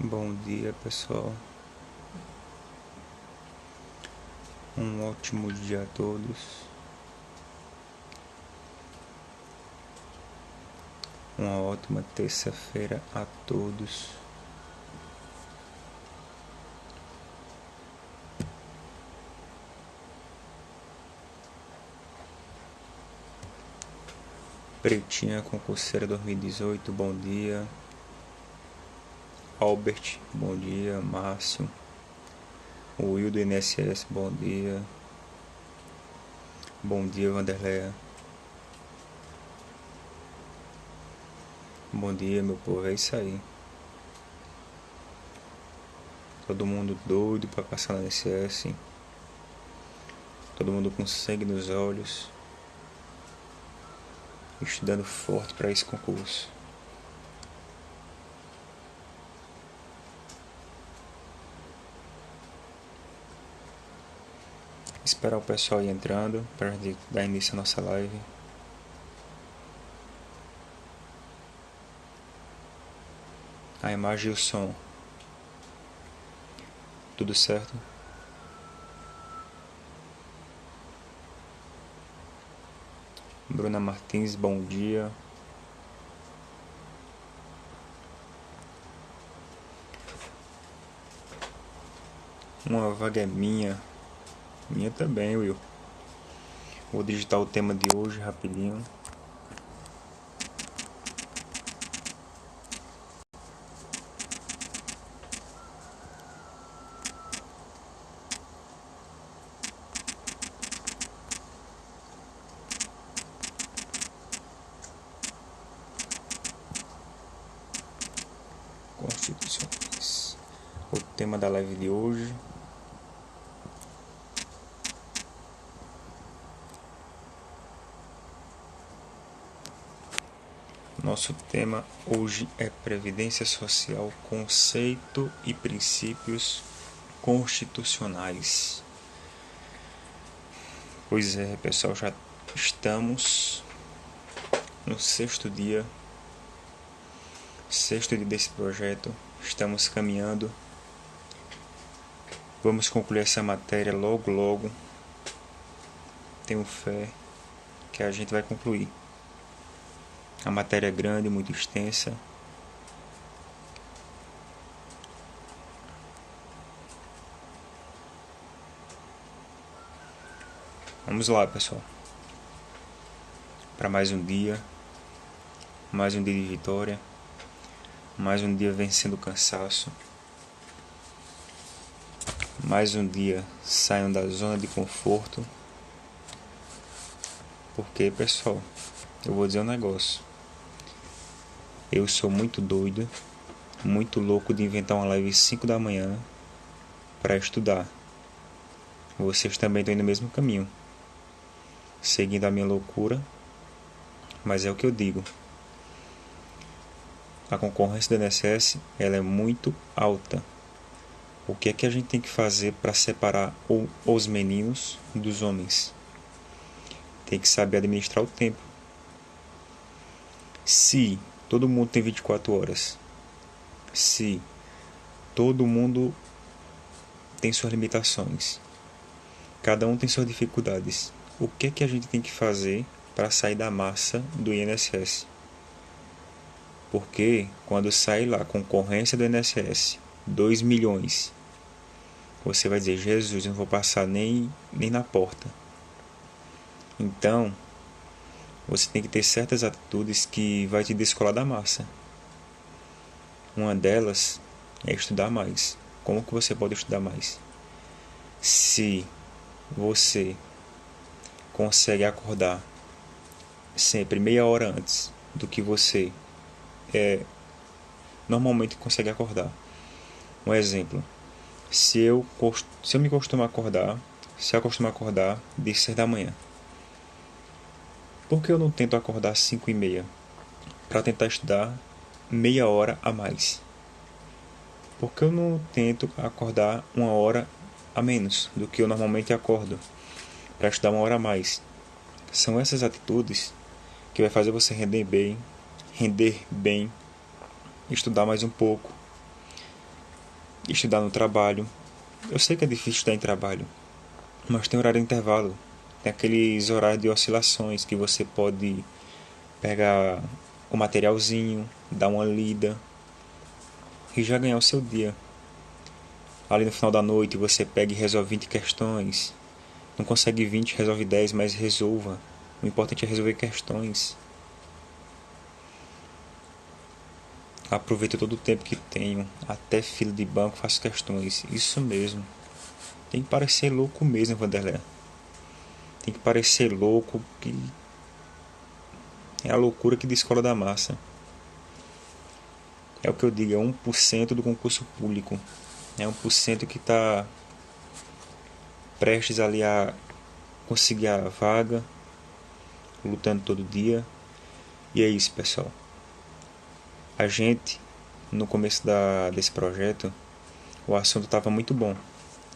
Bom dia, pessoal. Um ótimo dia a todos. Uma ótima terça-feira a todos. Pretinha concurseira 2018, bom dia. Albert, bom dia. Márcio. O Will do INSS, bom dia. Bom dia, Vanderleia. Bom dia, meu povo, é isso aí. Todo mundo doido pra passar na INSS. Todo mundo com sangue nos olhos. Estudando forte para esse concurso. Esperar o pessoal ir entrando para dar início à nossa live. A imagem e o som. Tudo certo? Bruna Martins, bom dia. Uma vaga é minha. Minha também, Will. Vou digitar o tema de hoje rapidinho. Constitucionais. O tema da live de hoje. Nosso tema hoje é Previdência Social, conceito e princípios constitucionais. Pois é, pessoal, já estamos no sexto dia desse projeto. Estamos caminhando. Vamos concluir essa matéria logo. Tenho fé que a gente vai concluir. A matéria é grande, muito extensa. Vamos lá, pessoal. Para mais um dia de vitória, mais um dia vencendo o cansaço, mais um dia saindo da zona de conforto. Porque, pessoal, eu vou dizer um negócio. Eu sou muito doido, muito louco de inventar uma live às 5 da manhã para estudar. Vocês também estão indo no mesmo caminho, seguindo a minha loucura, mas é o que eu digo. A concorrência do INSS ela é muito alta. O que é que a gente tem que fazer para separar os meninos dos homens? Tem que saber administrar o tempo. Se todo mundo tem 24 horas, se todo mundo tem suas limitações, cada um tem suas dificuldades, o que é que a gente tem que fazer para sair da massa do INSS? Porque quando sai lá a concorrência do INSS, 2 milhões, você vai dizer, Jesus, eu não vou passar nem na porta. Então, você tem que ter certas atitudes que vai te descolar da massa. Uma delas é estudar mais. Como que você pode estudar mais? Se você consegue acordar sempre meia hora antes do que você normalmente consegue acordar. Um exemplo, se eu me acostumar a acordar, de 6 da manhã, por que eu não tento acordar às 5:30 para tentar estudar meia hora a mais? Por que eu não tento acordar uma hora a menos do que eu normalmente acordo para estudar uma hora a mais? São essas atitudes que vai fazer você render bem, estudar mais um pouco. estudar no trabalho. Eu sei que é difícil estudar em trabalho, mas tem horário de intervalo. Tem aqueles horários de oscilações que você pode pegar o materialzinho, dar uma lida e já ganhar o seu dia. Ali no final da noite você pega e resolve 20 questões. Não consegue 20, resolve 10, mas resolva. O importante é resolver questões. Aproveito todo o tempo que tenho, até fila de banco faço questões. Isso mesmo. Tem que parecer louco mesmo, Vanderlei. Tem que parecer louco, que é a loucura que descola da massa. É o que eu digo, é 1% do concurso público. É 1% que está prestes ali a conseguir a vaga, lutando todo dia. E é isso, pessoal. A gente, no começo desse projeto, o assunto estava muito bom.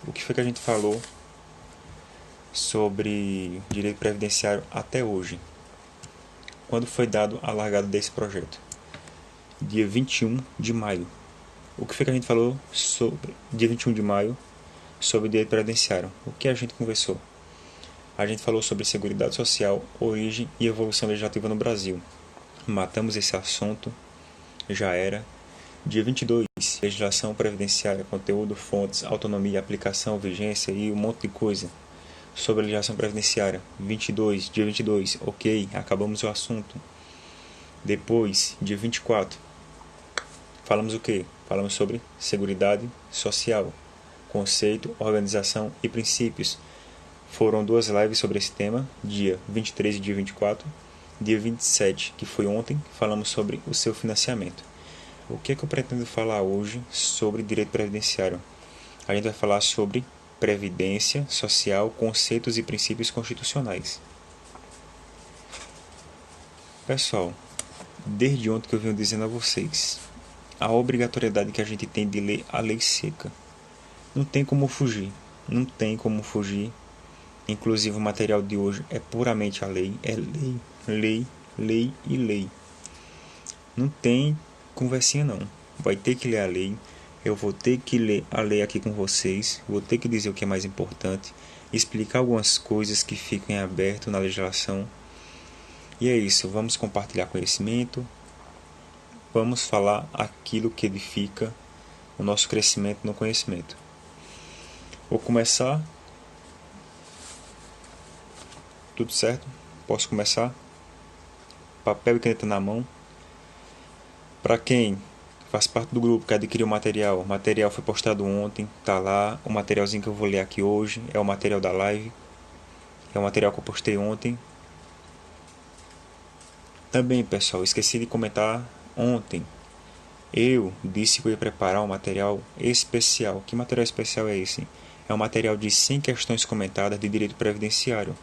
O que foi que a gente falou sobre direito previdenciário até hoje? Quando foi dado a largada desse projeto? Dia 21 de maio. O que foi que a gente falou sobre dia 21 de maio sobre direito previdenciário? O que a gente conversou? A gente falou sobre Seguridade Social, origem e evolução legislativa no Brasil. Matamos esse assunto, já era. Dia 22, legislação previdenciária, conteúdo, fontes, autonomia, aplicação, vigência e um monte de coisa sobre a legislação previdenciária. Dia 22, ok, acabamos o assunto. Depois, dia 24, falamos o quê? Falamos sobre Seguridade Social, conceito, organização e princípios. Foram 2 lives sobre esse tema, dia 23 e dia 24. Dia 27, que foi ontem, falamos sobre o seu financiamento. O que é que eu pretendo falar hoje sobre direito previdenciário? A gente vai falar sobre previdência social, conceitos e princípios constitucionais. Pessoal, desde ontem que eu venho dizendo a vocês, a obrigatoriedade que a gente tem de ler a lei seca. Não tem como fugir, não tem como fugir. Inclusive o material de hoje é puramente a lei, é lei, lei, lei e lei. Não tem conversinha não, vai ter que ler a lei, eu vou ter que ler a lei aqui com vocês, vou ter que dizer o que é mais importante, explicar algumas coisas que ficam em aberto na legislação. E é isso, vamos compartilhar conhecimento, vamos falar aquilo que edifica o nosso crescimento no conhecimento. Vou começar. Tudo certo? Posso começar? Papel e caneta na mão. Para quem faz parte do grupo que adquiriu o material foi postado ontem, tá lá. O materialzinho que eu vou ler aqui hoje é o material da live. É o material que eu postei ontem. Também, pessoal, esqueci de comentar ontem. Eu disse que eu ia preparar um material especial. Que material especial é esse? É um material de 100 questões comentadas de direito previdenciário.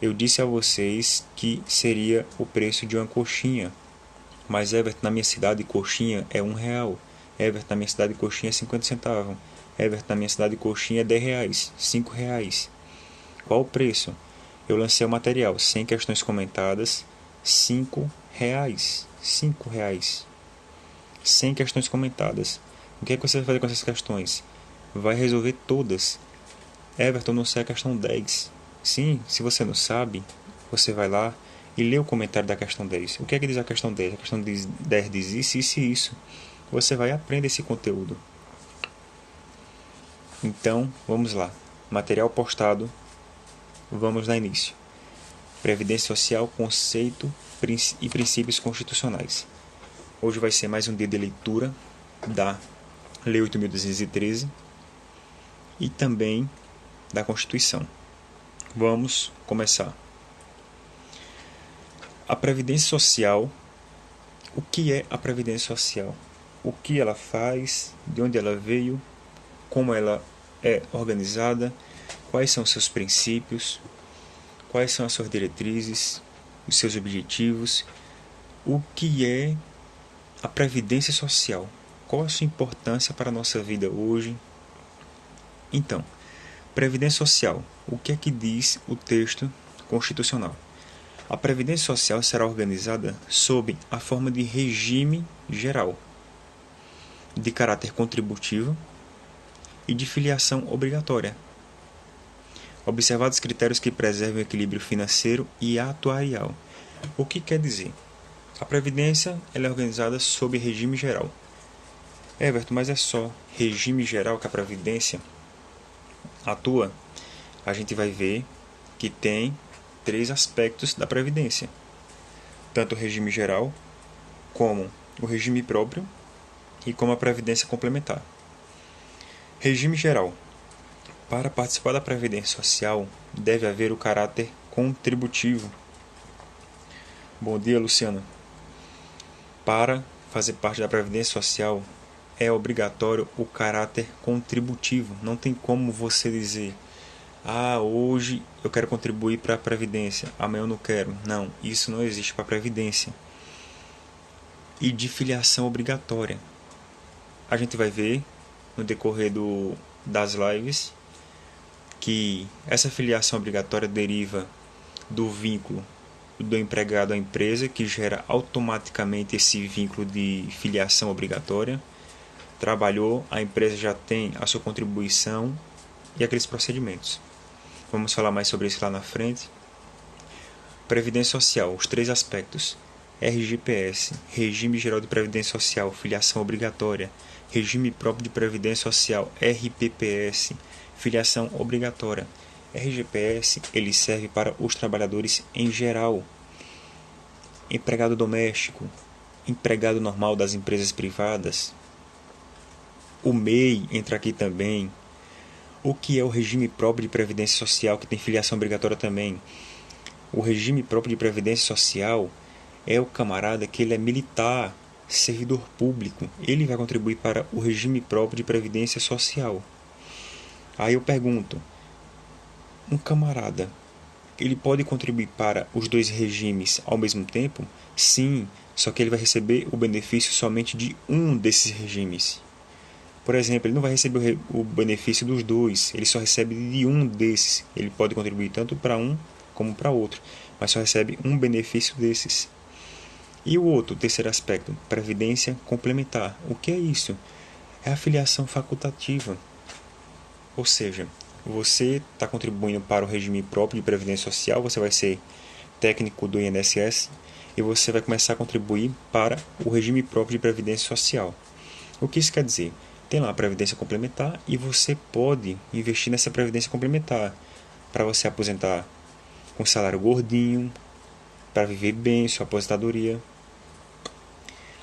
Eu disse a vocês que seria o preço de uma coxinha. Mas Everton, na minha cidade, coxinha é R$1. Everton, na minha cidade, coxinha é 50 centavos. Everton, na minha cidade, coxinha é R$10, R$5. Qual o preço? Eu lancei o material, 100 questões comentadas, R$5. R$5. 100 questões comentadas. O que é que você vai fazer com essas questões? Vai resolver todas. Everton, não sei a questão 10. Sim, se você não sabe, você vai lá e lê o comentário da questão 10. O que é que diz a questão 10? A questão 10 diz isso, isso e isso. Você vai aprender esse conteúdo. Então, vamos lá. Material postado. Vamos dar início. Previdência Social, conceito e princípios constitucionais. Hoje vai ser mais um dia de leitura da Lei 8.213 e também da Constituição. Vamos começar. A Previdência Social. O que é a Previdência Social? O que ela faz? De onde ela veio? Como ela é organizada? Quais são os seus princípios? Quais são as suas diretrizes? Os seus objetivos? O que é a Previdência Social? Qual a sua importância para a nossa vida hoje? Então, Previdência Social. O que é que diz o texto constitucional? A Previdência Social será organizada sob a forma de regime geral, de caráter contributivo, e de filiação obrigatória. Observados critérios que preservem o equilíbrio financeiro e atuarial. O que quer dizer? A Previdência ela é organizada sob regime geral. Everton, mas é só regime geral que a Previdência atua? A gente vai ver que tem 3 aspectos da Previdência. Tanto o regime geral, como o regime próprio e como a Previdência complementar. Regime geral. Para participar da Previdência Social, deve haver o caráter contributivo. Bom dia, Luciana. Para fazer parte da Previdência Social, é obrigatório o caráter contributivo. Não tem como você dizer, hoje eu quero contribuir para a Previdência, amanhã eu não quero. Não, isso não existe para a Previdência. E de filiação obrigatória. A gente vai ver no decorrer das lives que essa filiação obrigatória deriva do vínculo do empregado à empresa, que gera automaticamente esse vínculo de filiação obrigatória. Trabalhou, a empresa já tem a sua contribuição e aqueles procedimentos. Vamos falar mais sobre isso lá na frente. Previdência Social, os 3 aspectos. RGPS, Regime Geral de Previdência Social, filiação obrigatória. Regime próprio de Previdência Social, RPPS, filiação obrigatória. RGPS ele serve para os trabalhadores em geral. Empregado doméstico, empregado normal das empresas privadas. O MEI entra aqui também. O que é o regime próprio de Previdência Social, que tem filiação obrigatória também? O regime próprio de Previdência Social é o camarada que ele é militar, servidor público. Ele vai contribuir para o regime próprio de Previdência Social. Aí eu pergunto, um camarada, ele pode contribuir para os 2 regimes ao mesmo tempo? Sim, só que ele vai receber o benefício somente de um desses regimes. Por exemplo, ele não vai receber o benefício dos 2, ele só recebe de um desses. Ele pode contribuir tanto para um como para outro, mas só recebe um benefício desses. E o outro, o terceiro aspecto, previdência complementar. O que é isso? É a filiação facultativa. Ou seja, você está contribuindo para o regime próprio de previdência social, você vai ser técnico do INSS e você vai começar a contribuir para o regime próprio de previdência social. O que isso quer dizer? Tem lá a previdência complementar e você pode investir nessa previdência complementar para você aposentar com salário gordinho, para viver bem, sua aposentadoria.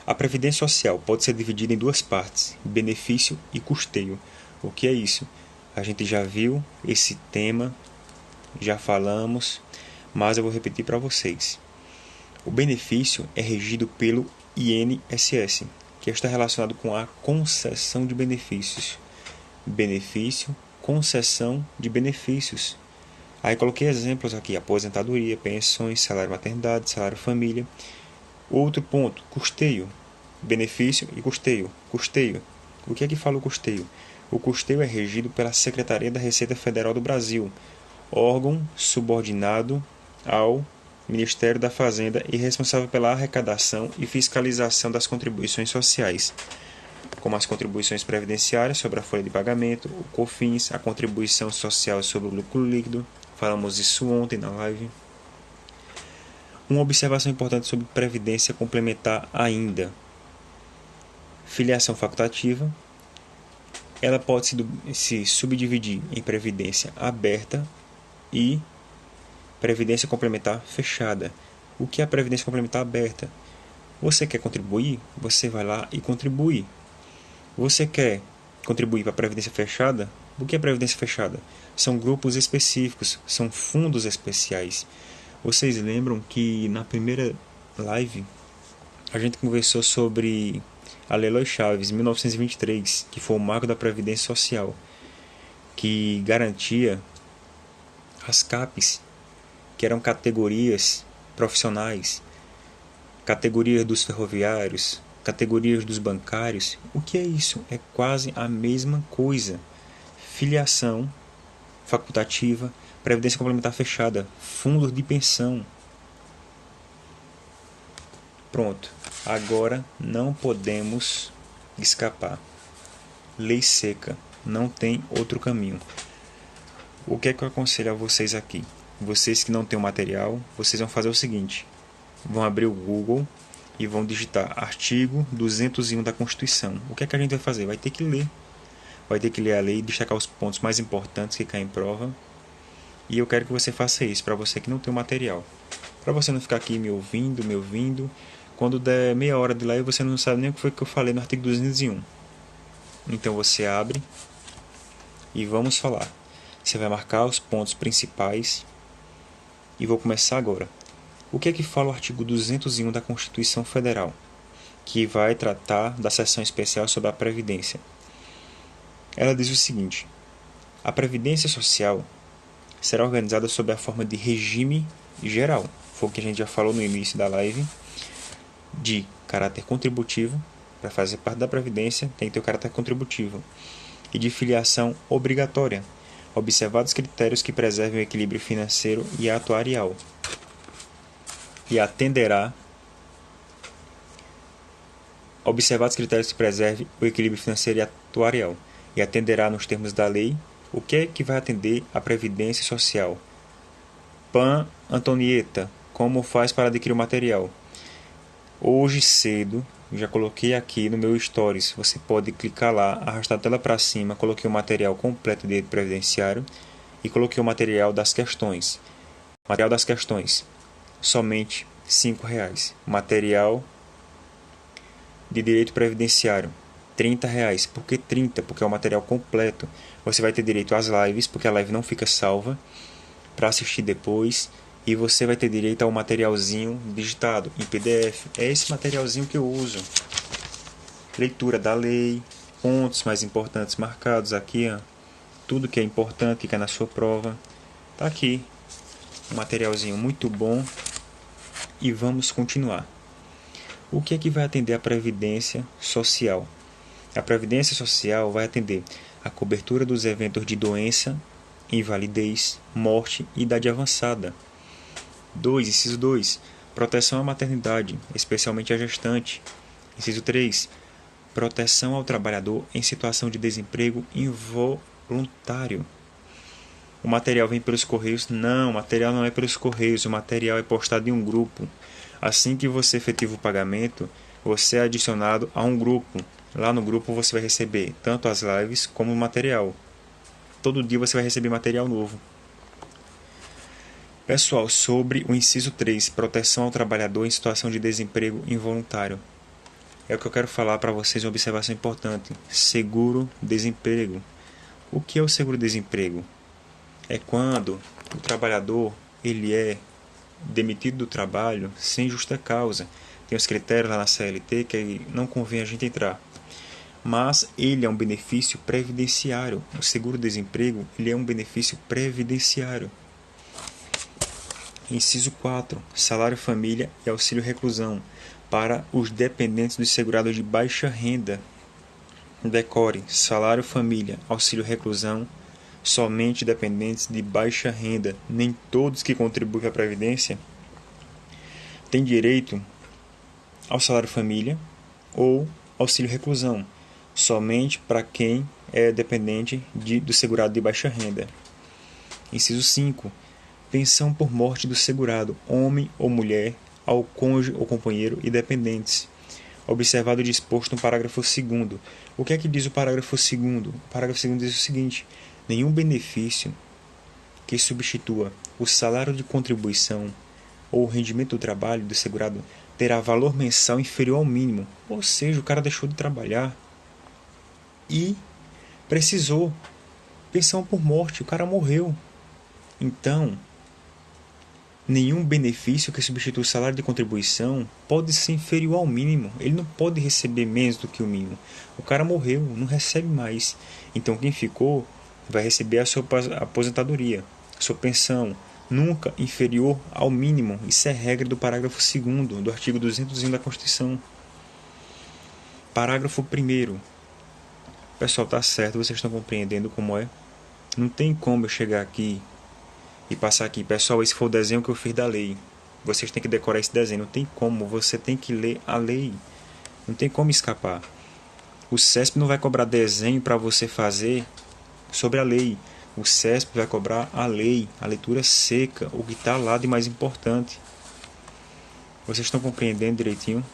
A previdência social pode ser dividida em 2 partes, benefício e custeio. O que é isso? A gente já viu esse tema, já falamos, mas eu vou repetir para vocês. O benefício é regido pelo INSS, que está relacionado com a concessão de benefícios. Benefício, concessão de benefícios. Aí coloquei exemplos aqui, aposentadoria, pensões, salário maternidade, salário família. Outro ponto, custeio. Benefício e custeio. Custeio. O que é que fala o custeio? O custeio é regido pela Secretaria da Receita Federal do Brasil, órgão subordinado ao Ministério da Fazenda e responsável pela arrecadação e fiscalização das contribuições sociais, como as contribuições previdenciárias sobre a folha de pagamento, o COFINS, a contribuição social sobre o lucro líquido. Falamos isso ontem na live. Uma observação importante sobre previdência complementar ainda. Filiação facultativa. Ela pode se subdividir em previdência aberta e previdência complementar fechada. O que é a previdência complementar aberta? Você quer contribuir? Você vai lá e contribui. Você quer contribuir para a previdência fechada? O que é previdência fechada? São grupos específicos, são fundos especiais. Vocês lembram que na primeira live a gente conversou sobre a Lei Eloy Chaves, 1923, que foi o marco da Previdência Social, que garantia as CAPs, que eram categorias profissionais, categorias dos ferroviários, categorias dos bancários. O que é isso? É quase a mesma coisa. Filiação facultativa, previdência complementar fechada, fundos de pensão. Pronto. Agora não podemos escapar. Lei seca. Não tem outro caminho. O que é que eu aconselho a vocês aqui? Vocês que não têm o material, vocês vão fazer o seguinte. Vão abrir o Google e vão digitar artigo 201 da Constituição. O que é que a gente vai fazer? Vai ter que ler. Vai ter que ler a lei e destacar os pontos mais importantes que caem em prova. E eu quero que você faça isso, para você que não tem o material. Para você não ficar aqui me ouvindo. Quando der meia hora de lá e você não sabe nem o que foi que eu falei no artigo 201. Então você abre e vamos falar. Você vai marcar os pontos principais e vou começar agora. O que é que fala o artigo 201 da Constituição Federal, que vai tratar da seção especial sobre a Previdência? Ela diz o seguinte: a Previdência Social será organizada sob a forma de regime geral, foi o que a gente já falou no início da live, de caráter contributivo. Para fazer parte da Previdência tem que ter o caráter contributivo, e de filiação obrigatória, observados critérios que preservem o equilíbrio financeiro e atuarial, e atenderá observados critérios que preservem o equilíbrio financeiro e atuarial, e atenderá nos termos da lei. O que é que vai atender a Previdência Social? Pan Antonieta, como faz para adquirir o material? Hoje cedo, já coloquei aqui no meu Stories, você pode clicar lá, arrastar a tela para cima, coloquei o material completo de direito previdenciário e coloquei o material das questões. Material das questões, somente R$5. Material de direito previdenciário, R$30. Por que 30? Porque é o material completo. Você vai ter direito às lives, porque a live não fica salva, para assistir depois. E você vai ter direito ao materialzinho digitado em PDF. É esse materialzinho que eu uso. Leitura da lei, pontos mais importantes marcados aqui, ó. Tudo que é importante que cai na sua prova. Tá aqui. Um materialzinho muito bom. E vamos continuar. O que é que vai atender a Previdência Social? A Previdência Social vai atender a cobertura dos eventos de doença, invalidez, morte e idade avançada. Inciso 2. Proteção à maternidade, especialmente à gestante. Inciso 3. Proteção ao trabalhador em situação de desemprego involuntário. O material vem pelos correios? Não, o material não é pelos correios, o material é postado em um grupo. Assim que você efetiva o pagamento, você é adicionado a um grupo. Lá no grupo você vai receber tanto as lives como o material. Todo dia você vai receber material novo. Pessoal, sobre o inciso 3, proteção ao trabalhador em situação de desemprego involuntário. É o que eu quero falar para vocês, uma observação importante. Seguro-desemprego. O que é o seguro-desemprego? É quando o trabalhador ele é demitido do trabalho sem justa causa. Tem os critérios lá na CLT que não convém a gente entrar. Mas ele é um benefício previdenciário. O seguro-desemprego ele é um benefício previdenciário. Inciso 4. Salário família e auxílio reclusão para os dependentes dos segurados de baixa renda. Decore: salário família, auxílio reclusão, somente dependentes de baixa renda. Nem todos que contribuem para a Previdência têm direito ao salário família ou auxílio reclusão. Somente para quem é dependente do segurado de baixa renda. Inciso 5. Pensão por morte do segurado, homem ou mulher, ao cônjuge ou companheiro e dependentes. Observado o disposto no parágrafo 2º. O que é que diz o parágrafo 2º? O parágrafo 2º diz o seguinte: nenhum benefício que substitua o salário de contribuição ou o rendimento do trabalho do segurado terá valor mensal inferior ao mínimo. Ou seja, o cara deixou de trabalhar e precisou. Pensão por morte, o cara morreu. Então, nenhum benefício que substitua o salário de contribuição pode ser inferior ao mínimo. Ele não pode receber menos do que o mínimo. O cara morreu, não recebe mais. Então quem ficou vai receber a sua aposentadoria, a sua pensão, nunca inferior ao mínimo. Isso é regra do parágrafo 2º do artigo 201 da Constituição. Parágrafo 1º. Pessoal, tá certo? Vocês estão compreendendo como é? Não tem como eu chegar aqui e passar aqui: pessoal, esse foi o desenho que eu fiz da lei. Vocês têm que decorar esse desenho. Não tem como, você tem que ler a lei. Não tem como escapar. O CESP não vai cobrar desenho para você fazer sobre a lei. O CESP vai cobrar a lei, a leitura seca, o que está lá de mais importante. Vocês estão compreendendo direitinho?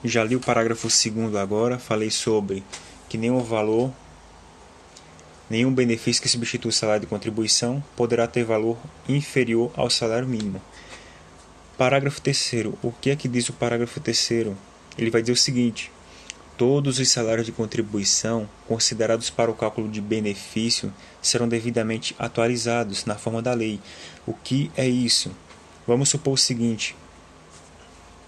Já li o parágrafo 2º agora, falei sobre que nenhum valor, nenhum benefício que substitua o salário de contribuição poderá ter valor inferior ao salário mínimo. Parágrafo 3º. O que é que diz o parágrafo 3º? Ele vai dizer o seguinte: todos os salários de contribuição considerados para o cálculo de benefício serão devidamente atualizados na forma da lei. O que é isso? Vamos supor o seguinte: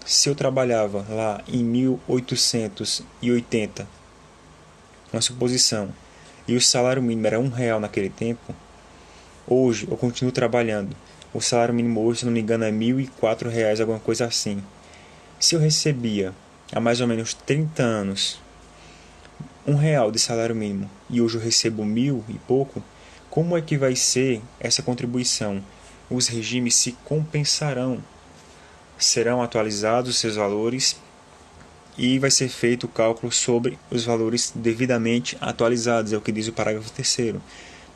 se eu trabalhava lá em 1880, uma suposição, e o salário mínimo era R$1 naquele tempo, hoje eu continuo trabalhando. O salário mínimo hoje, se não me engano, é R$1.004, alguma coisa assim. Se eu recebia há mais ou menos 30 anos R$1 de salário mínimo e hoje eu recebo 1.000 e pouco, como é que vai ser essa contribuição? Os regimes se compensarão. Serão atualizados os seus valores e vai ser feito o cálculo sobre os valores devidamente atualizados, é o que diz o parágrafo 3º.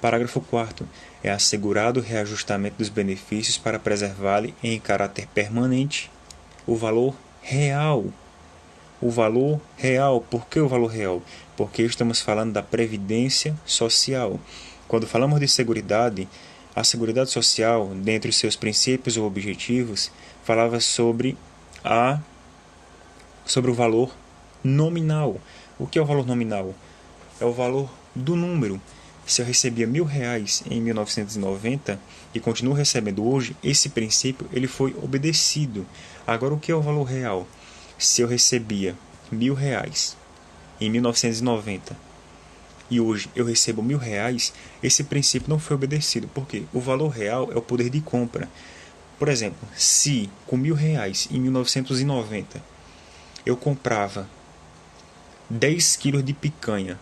Parágrafo 4º. É assegurado o reajustamento dos benefícios para preservar-lhe em caráter permanente o valor real. O valor real. Por que o valor real? Porque estamos falando da previdência social. Quando falamos de seguridade, a Seguridade Social, dentre os seus princípios ou objetivos, falava sobre o valor nominal. O que é o valor nominal? É o valor do número. Se eu recebia R$1.000 em 1990 e continuo recebendo hoje, esse princípio ele foi obedecido. Agora, o que é o valor real? Se eu recebia R$1.000 em 1990 e hoje eu recebo R$1.000, esse princípio não foi obedecido. Por quê? O valor real é o poder de compra. Por exemplo, se com R$1.000 em 1990 eu comprava 10 quilos de picanha,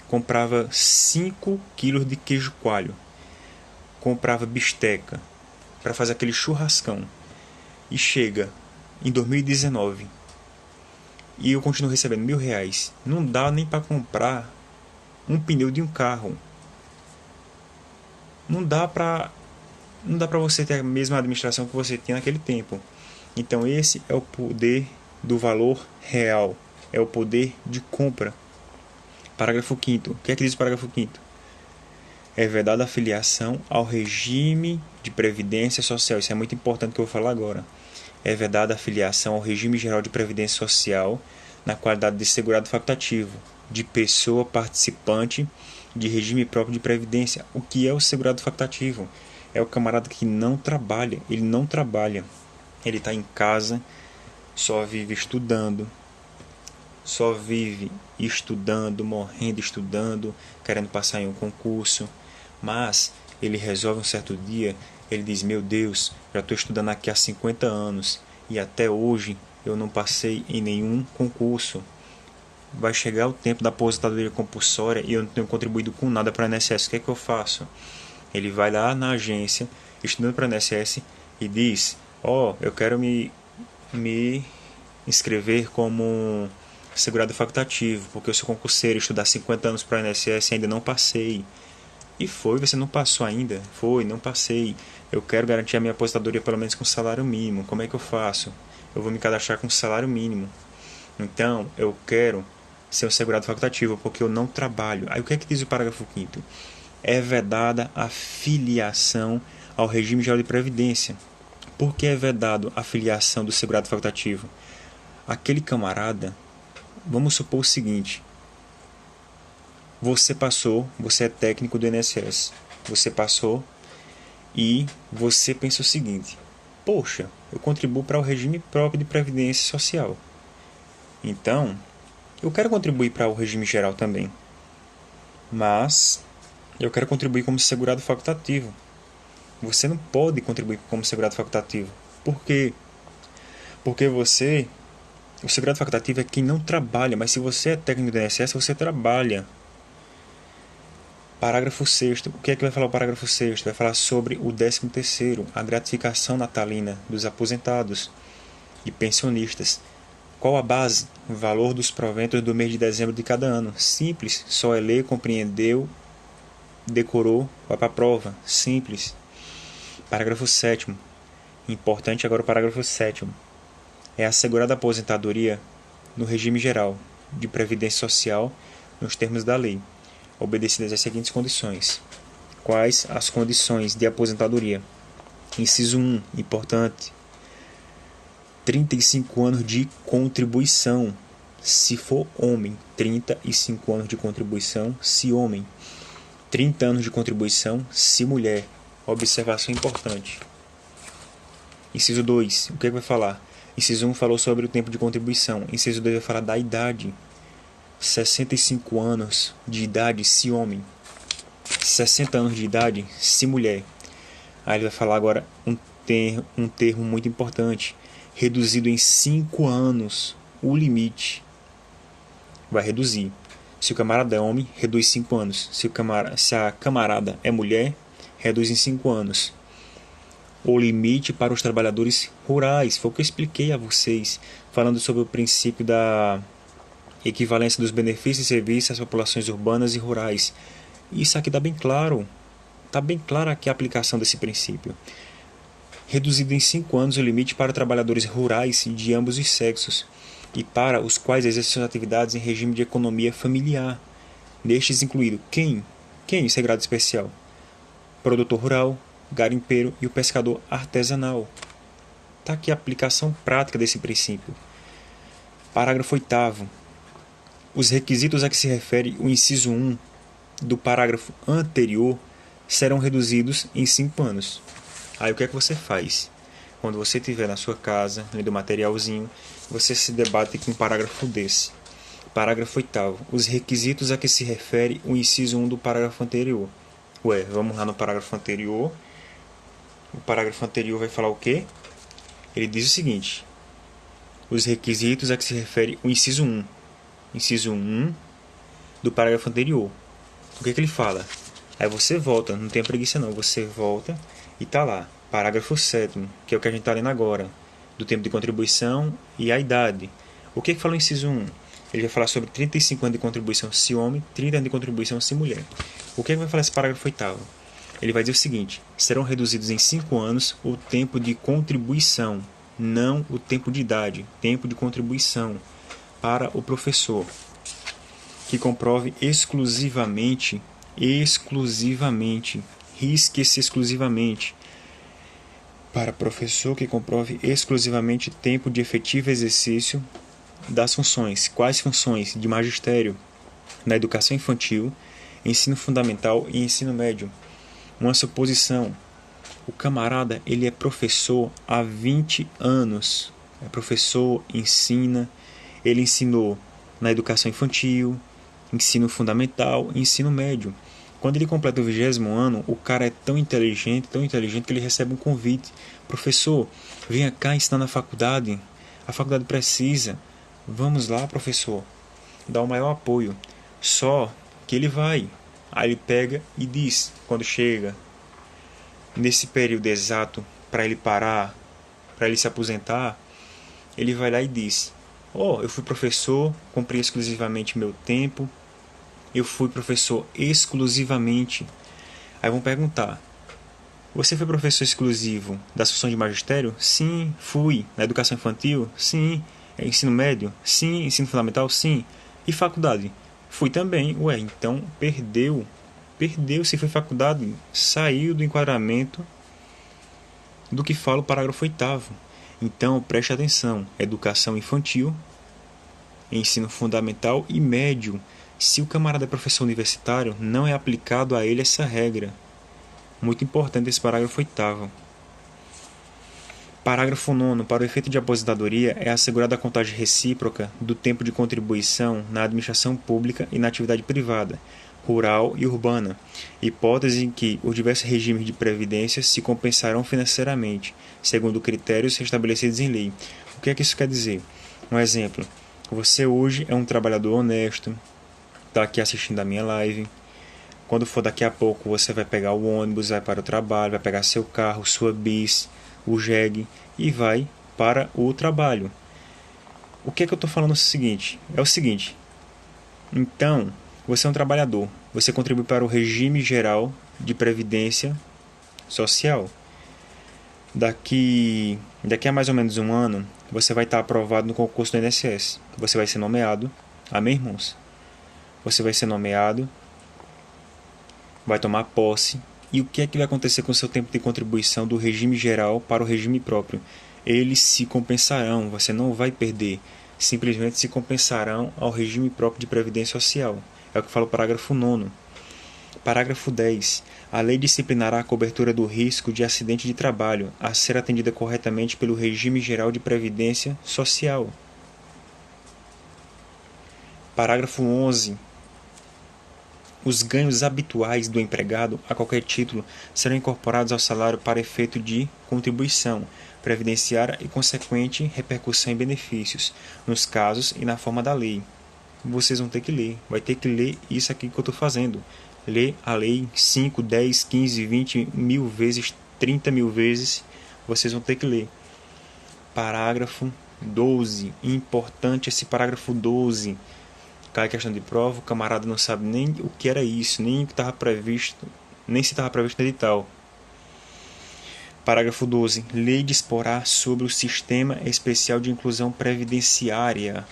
comprava 5 quilos de queijo coalho, comprava bisteca para fazer aquele churrascão, e chega em 2019 e eu continuo recebendo R$1.000, não dá nem para comprar um pneu de um carro. Não dá para você ter a mesma administração que você tinha naquele tempo. Então esse é o poder do valor real, é o poder de compra. Parágrafo 5º. O que é que diz o parágrafo 5º? É vedada a filiação ao regime de previdência social. Isso é muito importante que eu vou falar agora. É vedada a filiação ao regime geral de previdência social na qualidade de segurado facultativo, de pessoa participante de regime próprio de previdência. O que é o segurado facultativo? É o camarada que não trabalha. Ele não trabalha. Ele está em casa, só vive estudando, morrendo estudando, querendo passar em um concurso, mas ele resolve um certo dia, ele diz: meu Deus, já estou estudando aqui há 50 anos e até hoje eu não passei em nenhum concurso. Vai chegar o tempo da aposentadoria compulsória e eu não tenho contribuído com nada para o INSS. O que é que eu faço? Ele vai lá na agência, estudando para o INSS, e diz: eu quero me inscrever como segurado facultativo, porque eu sou concurseiro, estudar 50 anos para o INSS e ainda não passei. E você não passou ainda? Não passei. Eu quero garantir a minha aposentadoria pelo menos com salário mínimo. Como é que eu faço? Eu vou me cadastrar com salário mínimo. Então, eu quero ser um segurado facultativo, porque eu não trabalho. Aí o que é que diz o parágrafo 5º? É vedada a filiação ao regime geral de previdência. Por que é vedado a filiação do segurado facultativo? Aquele camarada, vamos supor o seguinte: você é técnico do INSS, você passou e você pensa o seguinte: poxa, eu contribuo para o regime próprio de previdência social, então eu quero contribuir para o regime geral também, mas eu quero contribuir como segurado facultativo. Você não pode contribuir como segurado facultativo. Por quê? Porque o segurado facultativo é quem não trabalha, mas se você é técnico do INSS, você trabalha. Parágrafo 6º. O que é que vai falar o parágrafo 6º? Vai falar sobre o 13º, a gratificação natalina dos aposentados e pensionistas. Qual a base? O valor dos proventos do mês de dezembro de cada ano. Simples, só é ler, compreendeu, decorou, vai para a prova. Simples. Parágrafo 7º. Importante agora o parágrafo 7º. É assegurada a aposentadoria no regime geral de previdência social nos termos da lei, obedecidas às seguintes condições. Quais as condições de aposentadoria? Inciso 1, importante. 35 anos de contribuição, se for homem. 35 anos de contribuição, se homem. 30 anos de contribuição, se mulher. Observação importante. Inciso 2, o que vai falar? Inciso 1 falou sobre o tempo de contribuição. Inciso 2 vai falar da idade. 65 anos de idade, se homem. 60 anos de idade, se mulher. Aí ele vai falar agora um termo muito importante. Reduzido em 5 anos o limite. Vai reduzir. Se o camarada é homem, reduz 5 anos. Se a camarada é mulher, reduz em 5 anos. O limite para os trabalhadores rurais. Foi o que eu expliquei a vocês, falando sobre o princípio da equivalência dos benefícios e serviços às populações urbanas e rurais. Isso aqui está bem claro. Está bem clara aqui a aplicação desse princípio. Reduzido em 5 anos o limite para trabalhadores rurais de ambos os sexos e para os quais exercem suas atividades em regime de economia familiar. Nestes incluído quem? Quem, esse é grado especial? Produtor rural, garimpeiro e o pescador artesanal. Está aqui a aplicação prática desse princípio. Parágrafo 8º. Os requisitos a que se refere o inciso 1 do parágrafo anterior serão reduzidos em 5 anos. Aí o que é que você faz? Quando você estiver na sua casa, lendo o materialzinho, você se debate com um parágrafo desse. Parágrafo 8º. Os requisitos a que se refere o inciso 1 do parágrafo anterior. Vamos lá no parágrafo anterior. O parágrafo anterior vai falar o quê? Ele diz o seguinte. Os requisitos a que se refere o inciso 1. Inciso 1 do parágrafo anterior. O que ele fala? Aí você volta, não tem preguiça não, você volta e está lá. Parágrafo 7º, que é o que a gente está lendo agora. Do tempo de contribuição e a idade. O que fala o inciso 1? Ele vai falar sobre 35 anos de contribuição se homem, 30 anos de contribuição se mulher. O que vai falar esse parágrafo 8º? Ele vai dizer o seguinte: serão reduzidos em 5 anos o tempo de contribuição, não o tempo de idade, tempo de contribuição para o professor, que comprove exclusivamente, risque esse exclusivamente, para professor que comprove exclusivamente tempo de efetivo exercício das funções. Quais funções? De magistério, na educação infantil, ensino fundamental e ensino médio. Uma suposição: o camarada ele é professor há 20 anos. É professor, ensina. Ele ensinou na educação infantil, ensino fundamental e ensino médio. Quando ele completa o 20º ano, o cara é tão inteligente que ele recebe um convite. Professor, venha cá ensinar na faculdade. A faculdade precisa. Vamos lá, professor. Dá o maior apoio. Só que ele vai. Aí ele pega e diz, quando chega nesse período exato para ele parar, para ele se aposentar, ele vai lá e diz: eu fui professor, cumpri exclusivamente meu tempo, eu fui professor exclusivamente. Aí vão perguntar: você foi professor exclusivo das funções de magistério? Sim, fui. Na educação infantil? Sim. Ensino médio? Sim. Ensino fundamental? Sim. E faculdade? Fui também. Então perdeu. Se foi faculdade, saiu do enquadramento do que fala o parágrafo 8º. Então preste atenção. Educação infantil, ensino fundamental e médio. Se o camarada é professor universitário, não é aplicado a ele essa regra. Muito importante esse parágrafo 8º. Parágrafo 9º. Para o efeito de aposentadoria, é assegurada a contagem recíproca do tempo de contribuição na administração pública e na atividade privada, rural e urbana, hipótese em que os diversos regimes de previdência se compensarão financeiramente, segundo critérios estabelecidos em lei. O que é que isso quer dizer? Um exemplo: você hoje é um trabalhador honesto, está aqui assistindo a minha live. Quando for daqui a pouco, você vai pegar o ônibus, vai para o trabalho, vai pegar seu carro, sua bis, o jegue e vai para o trabalho. O que é que eu estou falando o seguinte? É o seguinte. Então, você é um trabalhador. Você contribui para o regime geral de previdência social. Daqui a mais ou menos um ano, você vai estar aprovado no concurso do INSS. Você vai ser nomeado. Amém, irmãos? Você vai ser nomeado, vai tomar posse. E o que é que vai acontecer com o seu tempo de contribuição do regime geral para o regime próprio? Eles se compensarão, você não vai perder. Simplesmente se compensarão ao regime próprio de previdência social. É o que fala o parágrafo 9º. Parágrafo 10. A lei disciplinará a cobertura do risco de acidente de trabalho a ser atendida corretamente pelo regime geral de previdência social. Parágrafo 11. Os ganhos habituais do empregado, a qualquer título, serão incorporados ao salário para efeito de contribuição previdenciária e consequente repercussão em benefícios, nos casos e na forma da lei. Vocês vão ter que ler. Vai ter que ler isso aqui que eu estou fazendo. Ler a lei 5, 10, 15, 20 mil vezes, 30 mil vezes. Vocês vão ter que ler. Parágrafo 12. Importante esse parágrafo 12. Cai questão de prova, o camarada não sabe nem o que era isso, nem o que estava previsto, nem se estava previsto no edital. Parágrafo 12. Lei disporá sobre o Sistema Especial de Inclusão Previdenciária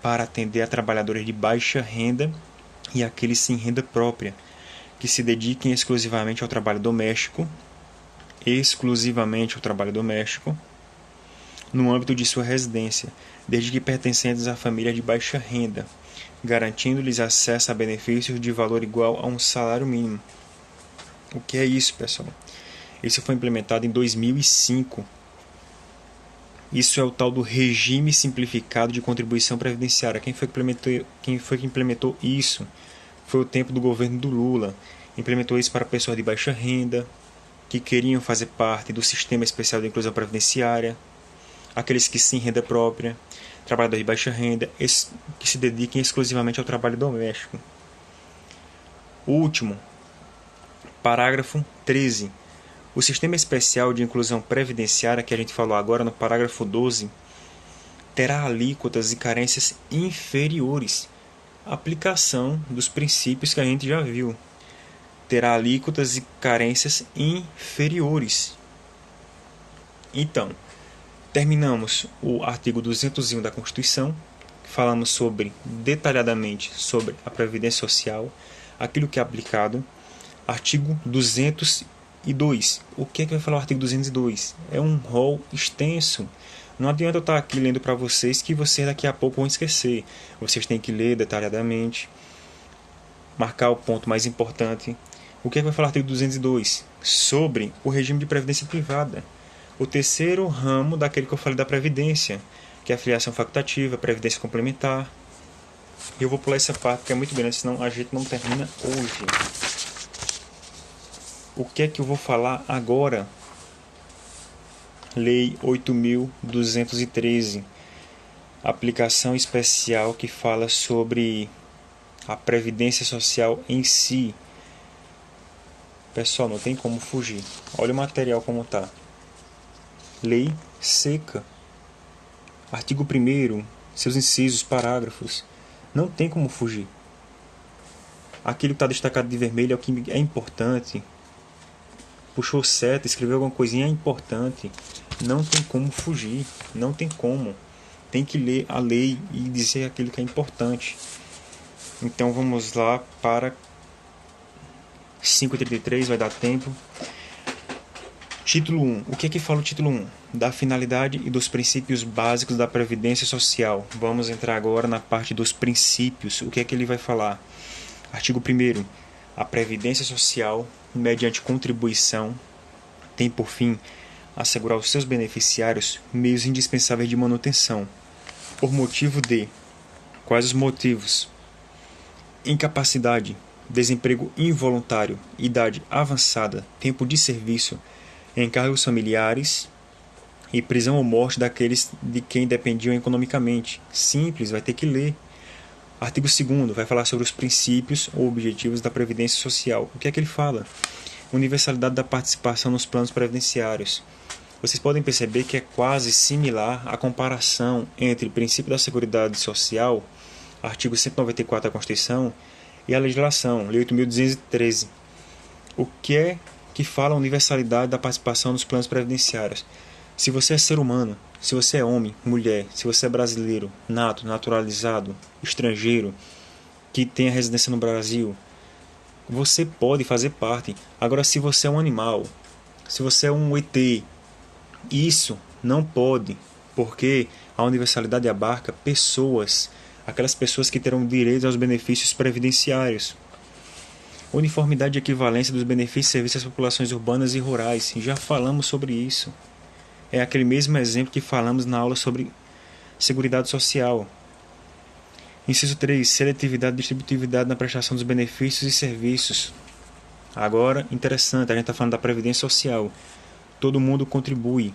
para atender a trabalhadores de baixa renda e aqueles sem renda própria, que se dediquem exclusivamente ao trabalho doméstico, no âmbito de sua residência, desde que pertencentes à família de baixa renda, garantindo-lhes acesso a benefícios de valor igual a um salário mínimo. O que é isso, pessoal? Isso foi implementado em 2005. Isso é o tal do regime simplificado de contribuição previdenciária. Quem foi que implementou isso? Foi o tempo do governo do Lula. Implementou isso para pessoas de baixa renda, que queriam fazer parte do Sistema Especial de Inclusão Previdenciária, aqueles que sem renda própria, trabalhadores de baixa renda, que se dediquem exclusivamente ao trabalho doméstico. Último, parágrafo 13. O Sistema Especial de Inclusão Previdenciária, que a gente falou agora no parágrafo 12, terá alíquotas e carências inferiores. Aplicação dos princípios que a gente já viu. Terá alíquotas e carências inferiores. Então, terminamos o artigo 201 da Constituição, falamos detalhadamente sobre a Previdência Social, aquilo que é aplicado. Artigo 202. O que é que vai falar o artigo 202? É um rol extenso. Não adianta eu estar aqui lendo para vocês que vocês daqui a pouco vão esquecer. Vocês têm que ler detalhadamente, marcar o ponto mais importante. O que é que vai falar o artigo 202? Sobre o regime de previdência privada. O terceiro ramo daquele que eu falei da Previdência, que é a filiação facultativa, a Previdência complementar. E eu vou pular essa parte porque é muito grande, senão a gente não termina hoje. O que é que eu vou falar agora? Lei 8.213, aplicação especial que fala sobre a Previdência Social em si. Pessoal, não tem como fugir. Olha o material como está. Lei seca. Artigo 1º, seus incisos, parágrafos. Não tem como fugir. Aquilo que está destacado de vermelho é o que é importante. Puxou seta, escreveu alguma coisinha importante. Não tem como fugir. Não tem como. Tem que ler a lei e dizer aquilo que é importante. Então vamos lá para 5h33, vai dar tempo. Título 1. O que é que fala o título 1? Da finalidade e dos princípios básicos da Previdência Social. Vamos entrar agora na parte dos princípios. O que é que ele vai falar? Artigo 1º. A Previdência Social, mediante contribuição, tem por fim assegurar aos seus beneficiários meios indispensáveis de manutenção. Por motivo de... Quais os motivos? Incapacidade, desemprego involuntário, idade avançada, tempo de serviço, encargos familiares e prisão ou morte daqueles de quem dependiam economicamente. Simples, vai ter que ler. Artigo 2º vai falar sobre os princípios ou objetivos da Previdência Social. O que é que ele fala? Universalidade da participação nos planos previdenciários. vocês podem perceber que é quase similar à comparação entre o princípio da Seguridade Social, artigo 194 da Constituição, e a legislação, Lei 8.213. O que é que fala a universalidade da participação nos planos previdenciários? Se você é ser humano, se você é homem, mulher, se você é brasileiro, nato, naturalizado, estrangeiro, que tem a residência no Brasil, você pode fazer parte. Agora, se você é um animal, se você é um ET, isso não pode, porque a universalidade abarca pessoas, aquelas pessoas que terão direito aos benefícios previdenciários. Uniformidade e equivalência dos benefícios e serviços às populações urbanas e rurais. Já falamos sobre isso. É aquele mesmo exemplo que falamos na aula sobre Seguridade Social. Inciso 3. Seletividade e distributividade na prestação dos benefícios e serviços. Agora, interessante, a gente está falando da Previdência Social. Todo mundo contribui,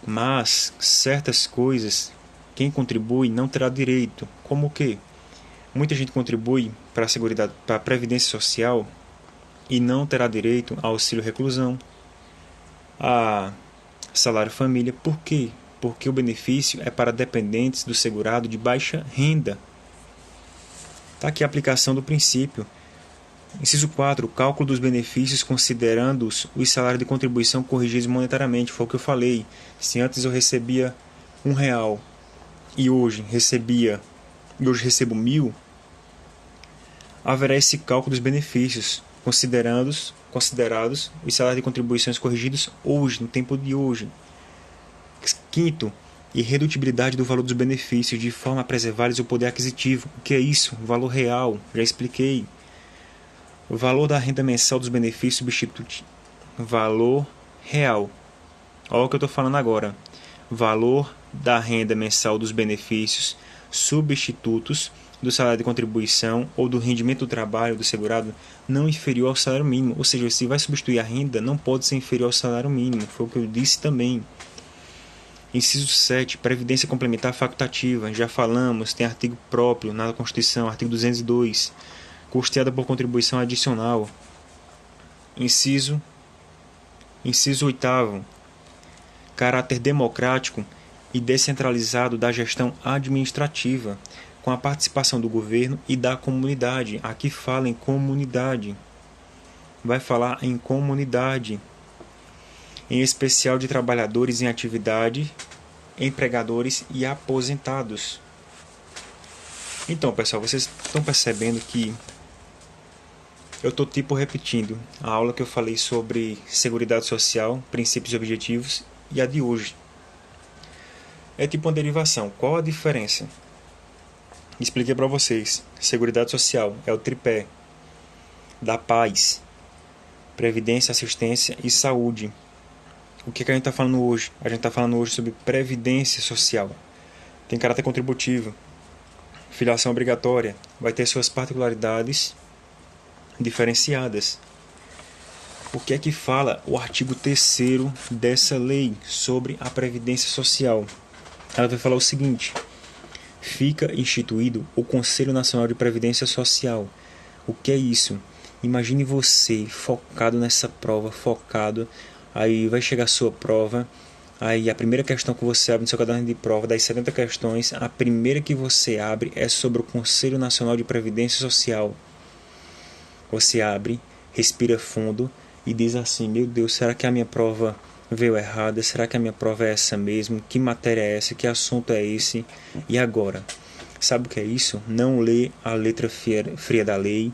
mas certas coisas, quem contribui não terá direito. Como o quê? Muita gente contribui para a Previdência Social e não terá direito a auxílio reclusão, a salário família. Por quê? Porque o benefício é para dependentes do segurado de baixa renda. Está aqui a aplicação do princípio. Inciso 4. Cálculo dos benefícios considerando os salários de contribuição corrigidos monetariamente. Foi o que eu falei. Se antes eu recebia R$1 e hoje recebo 1.000, haverá esse cálculo dos benefícios considerados os salários de contribuições corrigidos hoje, no tempo de hoje. Quinto, irredutibilidade do valor dos benefícios, de forma a preservar-lhes o poder aquisitivo. O que é isso? Valor real, já expliquei. O valor da renda mensal dos benefícios substitui valor real. Olha o que eu estou falando agora. Valor da renda mensal dos benefícios substitutos do salário de contribuição ou do rendimento do trabalho do segurado não inferior ao salário mínimo. Ou seja, se vai substituir a renda, não pode ser inferior ao salário mínimo. Foi o que eu disse também. Inciso 7. Previdência complementar facultativa. Já falamos, tem artigo próprio na Constituição, artigo 202. Custeada por contribuição adicional. Inciso 8º. Caráter democrático e descentralizado da gestão administrativa, com a participação do governo e da comunidade. Aqui fala em comunidade. Vai falar em comunidade. Em especial de trabalhadores em atividade, empregadores e aposentados. Então, pessoal, vocês estão percebendo que eu estou repetindo a aula que eu falei sobre Seguridade Social, princípios e objetivos, e a de hoje. É tipo uma derivação. Qual a diferença? Expliquei para vocês. Seguridade Social é o tripé da paz, previdência, assistência e saúde. O que a gente está falando hoje? A gente está falando hoje sobre Previdência Social. Tem caráter contributivo, filiação obrigatória, vai ter suas particularidades diferenciadas. O que é que fala o artigo 3º dessa lei sobre a Previdência Social? Ela vai falar o seguinte: fica instituído o Conselho Nacional de Previdência Social. O que é isso? Imagine você focado nessa prova, aí vai chegar a sua prova, aí a primeira questão que você abre no seu caderno de prova, das 70 questões, a primeira que você abre é sobre o Conselho Nacional de Previdência Social. Você abre, respira fundo e diz assim: meu Deus, será que a minha prova veio errada? Será que a minha prova é essa mesmo? Que matéria é essa? Que assunto é esse? E agora? Sabe o que é isso? Não lê a letra fria da lei,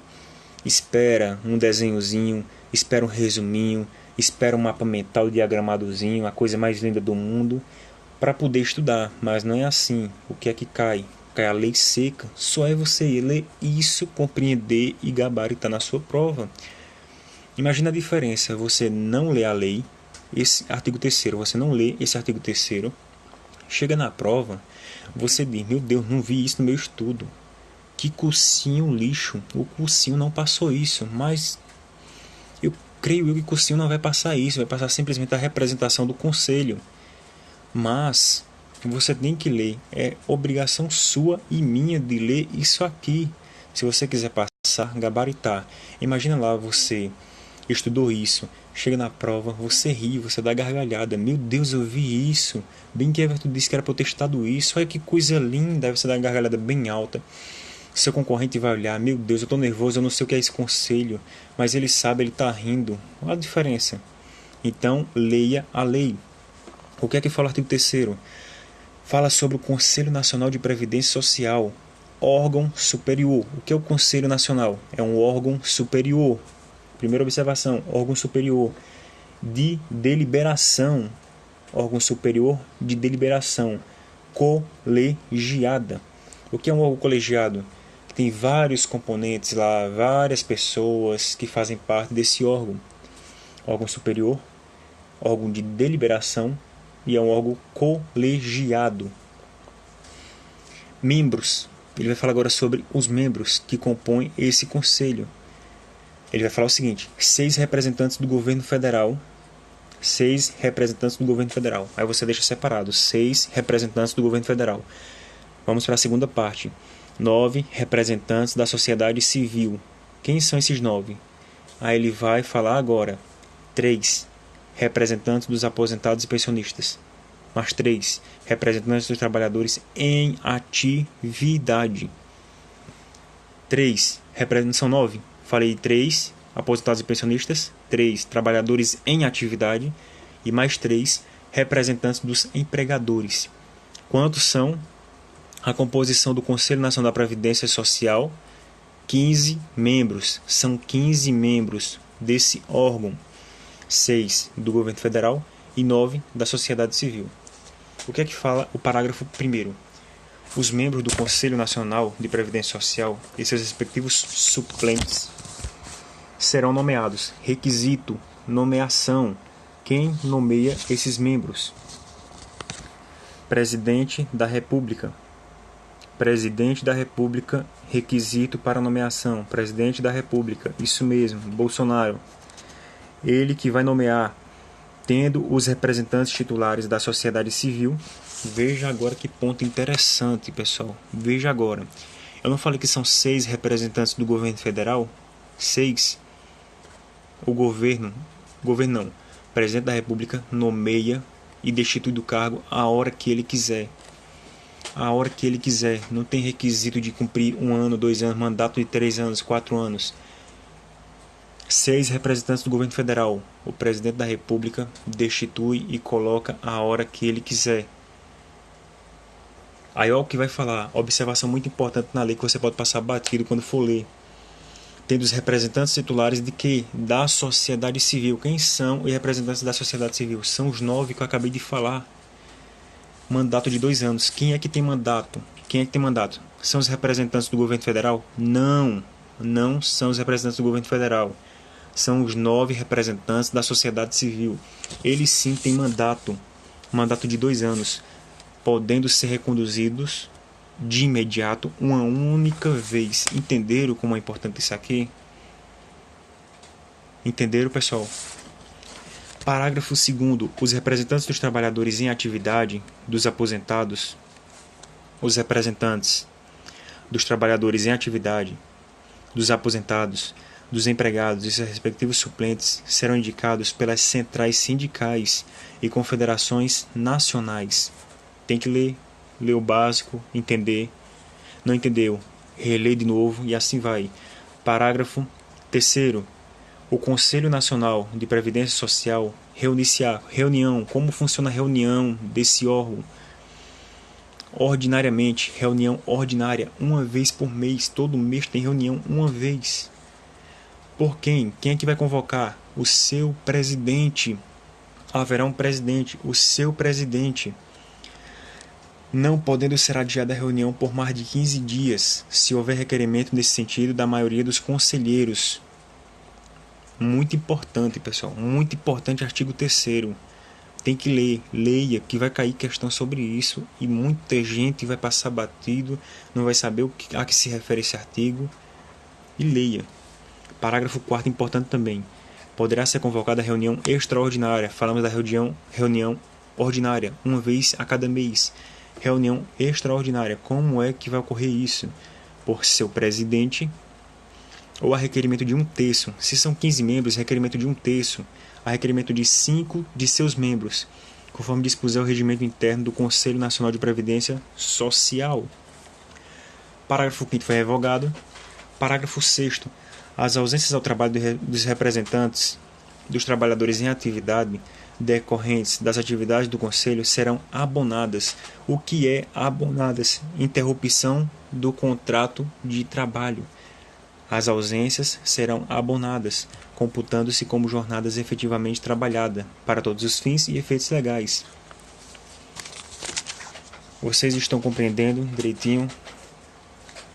espera um desenhozinho, espera um resuminho, espera um mapa mental diagramadozinho, a coisa mais linda do mundo, para poder estudar. Mas não é assim. O que é que cai? Cai a lei seca. Só é você ler isso, compreender e gabaritar na sua prova. Imagina a diferença. Você não lê a lei, esse artigo 3º, você não lê esse artigo 3º, chega na prova, você diz: meu Deus, não vi isso no meu estudo. Que cursinho lixo. O cursinho não passou isso, mas eu creio que o cursinho não vai passar isso, vai passar simplesmente a representação do conselho. Mas você tem que ler, é obrigação sua e minha de ler isso aqui. Se você quiser passar, gabaritar. Imagina lá, você estudou isso, chega na prova, você ri, você dá gargalhada. Meu Deus, eu vi isso. Bem que Everton disse que era pra eu ter testado isso. Olha que coisa linda. Aí você dá uma gargalhada bem alta. Seu concorrente vai olhar, meu Deus, eu tô nervoso, eu não sei o que é esse conselho. Mas ele sabe, ele tá rindo. Olha a diferença. Então, leia a lei. O que é que fala o artigo 3º? Fala sobre o Conselho Nacional de Previdência Social, órgão superior. O que é o Conselho Nacional? É um órgão superior. Primeira observação, órgão superior de deliberação. Órgão superior de deliberação colegiada. O que é um órgão colegiado? Tem vários componentes lá, várias pessoas que fazem parte desse órgão. Órgão superior, órgão de deliberação e é um órgão colegiado. Membros. Ele vai falar agora sobre os membros que compõem esse conselho. Ele vai falar o seguinte: 6 representantes do governo federal. 6 representantes do governo federal. Aí você deixa separado: 6 representantes do governo federal. Vamos para a segunda parte. 9 representantes da sociedade civil. Quem são esses 9? Aí ele vai falar agora: 3 representantes dos aposentados e pensionistas. Mais 3 representantes dos trabalhadores em atividade. 3 são 9. Falei 3 aposentados e pensionistas, 3 trabalhadores em atividade e mais 3 representantes dos empregadores. Quantos são? A composição do Conselho Nacional da Previdência Social, 15 membros. São 15 membros desse órgão. 6 do governo federal e 9 da sociedade civil. O que é que fala o parágrafo 1º? Os membros do Conselho Nacional de Previdência Social e seus respectivos suplentes serão nomeados. Requisito: nomeação. Quem nomeia esses membros? Presidente da República. Presidente da República, requisito para nomeação. Presidente da República, isso mesmo, Bolsonaro. Ele que vai nomear, tendo os representantes titulares da sociedade civil. Veja agora que ponto interessante, pessoal. Veja agora. Eu não falei que são 6 representantes do governo federal? 6. O governo não. O presidente da República nomeia e destitui do cargo a hora que ele quiser. A hora que ele quiser. Não tem requisito de cumprir 1 ano, 2 anos, mandato de 3 anos, 4 anos. 6 representantes do governo federal. O presidente da República destitui e coloca a hora que ele quiser. Aí olha o que vai falar. Observação muito importante na lei que você pode passar batido quando for ler. Tendo os representantes titulares de quê? Da sociedade civil. Quem são os representantes da sociedade civil? São os 9 que eu acabei de falar. Mandato de 2 anos. Quem é que tem mandato? Quem é que tem mandato? São os representantes do governo federal? Não. Não são os representantes do governo federal. São os 9 representantes da sociedade civil. Eles sim têm mandato. Mandato de 2 anos. Podendo ser reconduzidos de imediato uma única vez. Entenderam como é importante isso aqui? Entenderam, pessoal? Parágrafo 2º. Os representantes dos trabalhadores em atividade, dos aposentados, os representantes dos trabalhadores em atividade, dos aposentados, dos empregados e seus respectivos suplentes serão indicados pelas centrais sindicais e confederações nacionais. Tem que ler o básico, entender. Não entendeu? Relê de novo e assim vai. Parágrafo 3º. O Conselho Nacional de Previdência Social reunir-se-á. Reunião. Como funciona a reunião desse órgão? Ordinariamente, reunião ordinária, uma vez por mês. Todo mês tem reunião uma vez. Por quem? Quem é que vai convocar? O seu presidente. Haverá um presidente, o seu presidente. Não podendo ser adiada a reunião por mais de 15 dias, se houver requerimento nesse sentido da maioria dos conselheiros. Muito importante, pessoal. Muito importante, artigo 3º. Tem que ler. Leia, que vai cair questão sobre isso. E muita gente vai passar batido, não vai saber a que se refere esse artigo. E leia. Parágrafo 4º, importante também. Poderá ser convocada a reunião extraordinária. Falamos da reunião ordinária, uma vez a cada mês. Reunião extraordinária. Como é que vai ocorrer isso? Por seu presidente ou a requerimento de 1/3. Se são 15 membros, requerimento de 1/3. a requerimento de 5 de seus membros, conforme dispuser o regimento interno do Conselho Nacional de Previdência Social. Parágrafo 5º foi revogado. Parágrafo 6º. As ausências ao trabalho dos representantes dos trabalhadores em atividade decorrentes das atividades do Conselho serão abonadas. O que é abonadas? Interrupção do contrato de trabalho. As ausências serão abonadas, computando-se como jornadas efetivamente trabalhadas, para todos os fins e efeitos legais. Vocês estão compreendendo direitinho?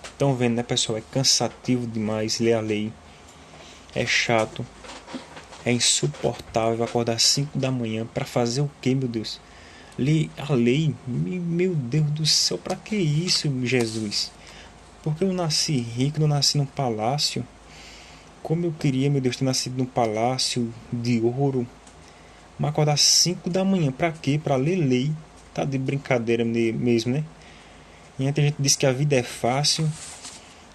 Estão vendo, né, pessoal? É cansativo demais ler a lei. É chato. É insuportável acordar às 5 da manhã para fazer o quê, meu Deus? Ler a lei? Meu Deus do céu, para que isso, Jesus? Porque eu nasci rico, eu nasci num palácio. Como eu queria, meu Deus, ter nascido num palácio de ouro. Mas acordar às 5 da manhã, pra quê? Pra ler lei. Tá de brincadeira mesmo, né? E a gente diz que a vida é fácil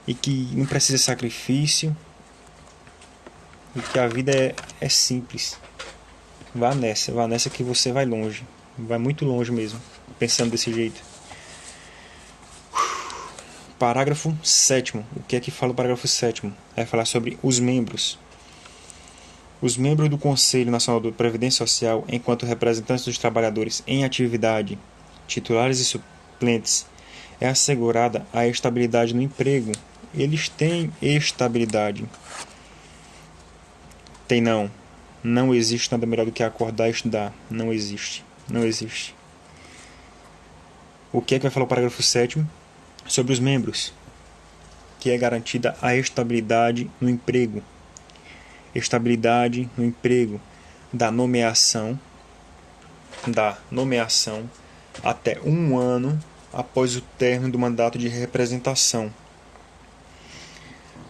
e que não precisa de sacrifício. E que a vida é simples. Vá nessa que você vai longe. Vai muito longe mesmo, pensando desse jeito. Parágrafo 7º. O que é que fala o parágrafo 7º? Vai falar sobre os membros. Os membros do Conselho Nacional de Previdência Social, enquanto representantes dos trabalhadores em atividade, titulares e suplentes, é assegurada a estabilidade no emprego. Eles têm estabilidade. Tem não. Não existe nada melhor do que acordar e estudar. Não existe. Não existe. O que é que vai falar o parágrafo 7º? Sobre os membros, que é garantida a estabilidade no emprego. Estabilidade no emprego da nomeação até 1 ano após o término do mandato de representação.